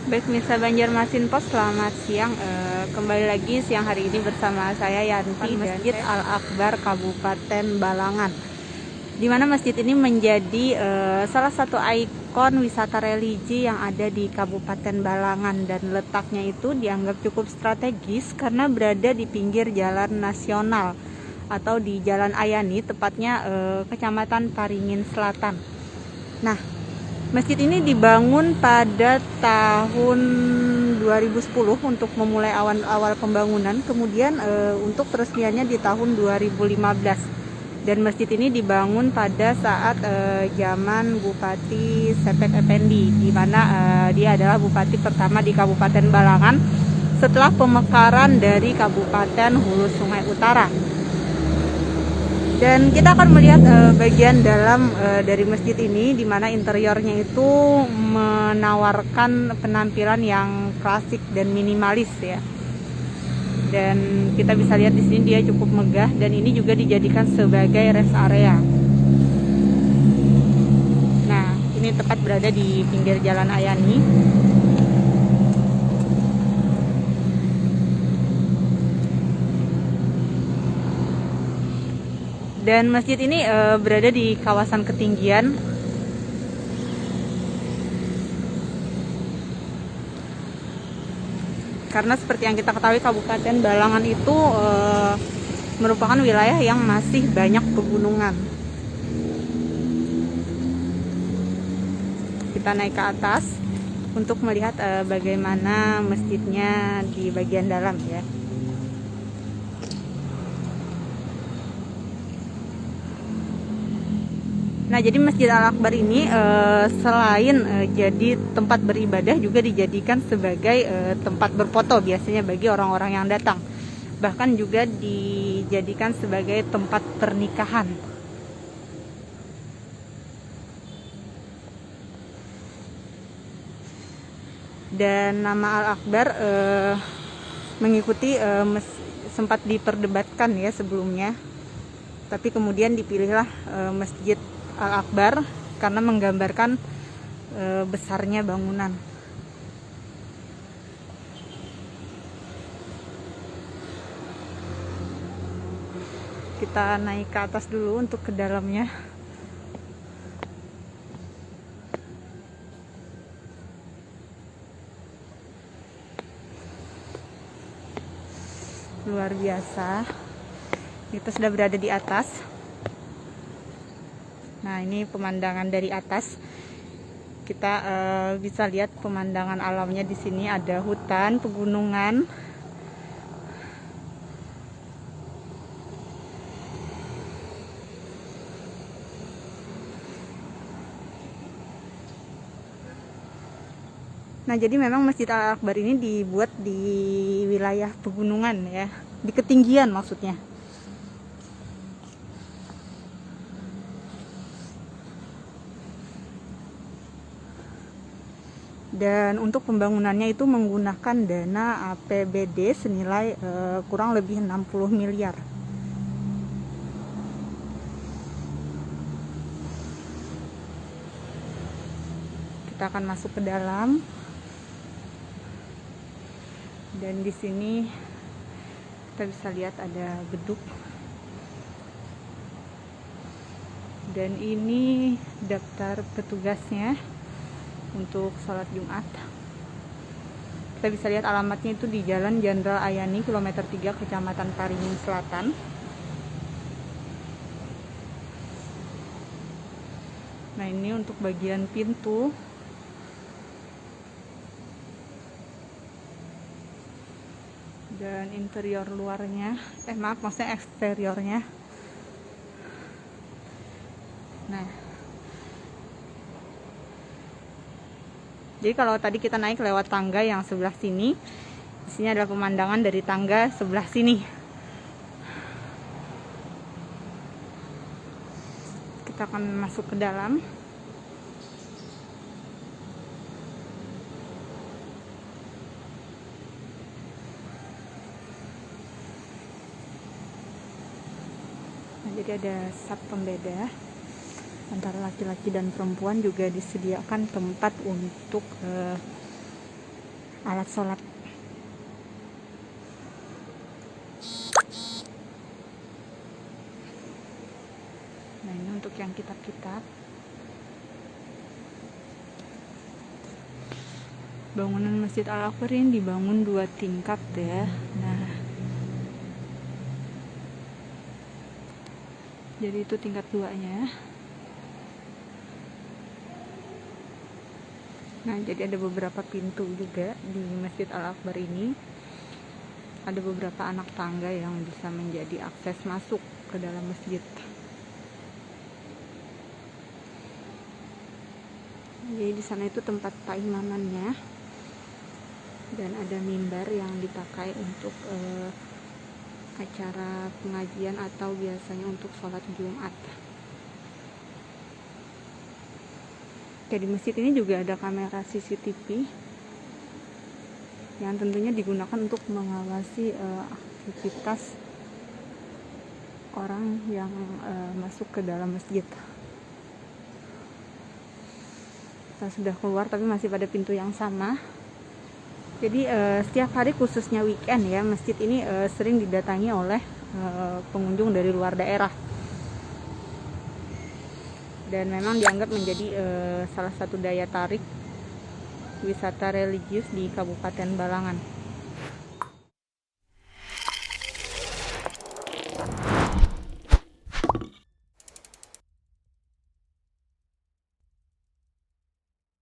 Baik Mirsa Banjarmasin Pos, selamat siang. Kembali lagi siang hari ini bersama saya Yanti Masjid Al-Akbar Kabupaten Balangan. Di mana masjid ini menjadi salah satu ikon wisata religi yang ada di Kabupaten Balangan, dan letaknya itu dianggap cukup strategis karena berada di pinggir jalan nasional atau di Jalan Ayani, tepatnya Kecamatan Paringin Selatan. Nah, masjid ini dibangun pada tahun 2010 untuk memulai awal pembangunan, kemudian untuk peresmiannya di tahun 2015. Dan masjid ini dibangun pada saat zaman Bupati Sepet Effendi, di mana dia adalah bupati pertama di Kabupaten Balangan setelah pemekaran dari Kabupaten Hulu Sungai Utara. Dan kita akan melihat bagian dalam dari masjid ini, di mana interiornya itu menawarkan penampilan yang klasik dan minimalis ya. Dan kita bisa lihat di sini dia cukup megah, dan ini juga dijadikan sebagai rest area. Nah, ini tepat berada di pinggir Jalan Ayani. Dan masjid ini berada di kawasan ketinggian. Karena seperti yang kita ketahui, Kabupaten Balangan itu merupakan wilayah yang masih banyak pegunungan. Kita naik ke atas untuk melihat bagaimana masjidnya di bagian dalam ya. Nah, jadi Masjid Al-Akbar ini selain jadi tempat beribadah, juga dijadikan sebagai tempat berfoto biasanya bagi orang-orang yang datang. Bahkan juga dijadikan sebagai tempat pernikahan. Dan nama Al-Akbar mengikuti sempat diperdebatkan ya sebelumnya. Tapi kemudian dipilihlah Masjid Al-Akbar karena menggambarkan besarnya bangunan. Kita naik ke atas dulu untuk ke dalamnya. Luar biasa. Kita sudah berada di atas. Nah, ini pemandangan dari atas. Kita bisa lihat pemandangan alamnya di sini, ada hutan, pegunungan. Nah, jadi memang Masjid Al-Akbar ini dibuat di wilayah pegunungan ya, di ketinggian maksudnya. Dan untuk pembangunannya itu menggunakan dana APBD senilai kurang lebih 60 miliar. Kita akan masuk ke dalam. Dan di sini kita bisa lihat ada beduk. Dan ini daftar petugasnya untuk sholat Jumat. Kita bisa lihat alamatnya itu di Jalan Jenderal Ayani, kilometer 3, Kecamatan Paringin Selatan. Nah, ini untuk bagian pintu. Dan interior luarnya, maksudnya eksteriornya. Nah, jadi kalau tadi kita naik lewat tangga yang sebelah sini, di sini adalah pemandangan dari tangga sebelah sini. Kita akan masuk ke dalam. Nah, jadi ada sap pembeda antara laki-laki dan perempuan, juga disediakan tempat untuk alat sholat. Nah, ini untuk yang kitab-kitab. Bangunan Masjid Al-Akbar ini dibangun 2 tingkat ya. Nah, jadi itu tingkat 2-nya. Nah, jadi ada beberapa pintu juga di Masjid Al-Akbar ini. Ada beberapa anak tangga yang bisa menjadi akses masuk ke dalam masjid. Jadi di sana itu tempat paimamannya. Dan ada mimbar yang dipakai untuk acara pengajian atau biasanya untuk sholat Jumat. Di masjid ini juga ada kamera CCTV yang tentunya digunakan untuk mengawasi aktivitas orang yang masuk ke dalam masjid. Kita sudah keluar tapi masih pada pintu yang sama. Jadi setiap hari khususnya weekend ya, masjid ini sering didatangi oleh pengunjung dari luar daerah. Dan memang dianggap menjadi salah satu daya tarik wisata religius di Kabupaten Balangan.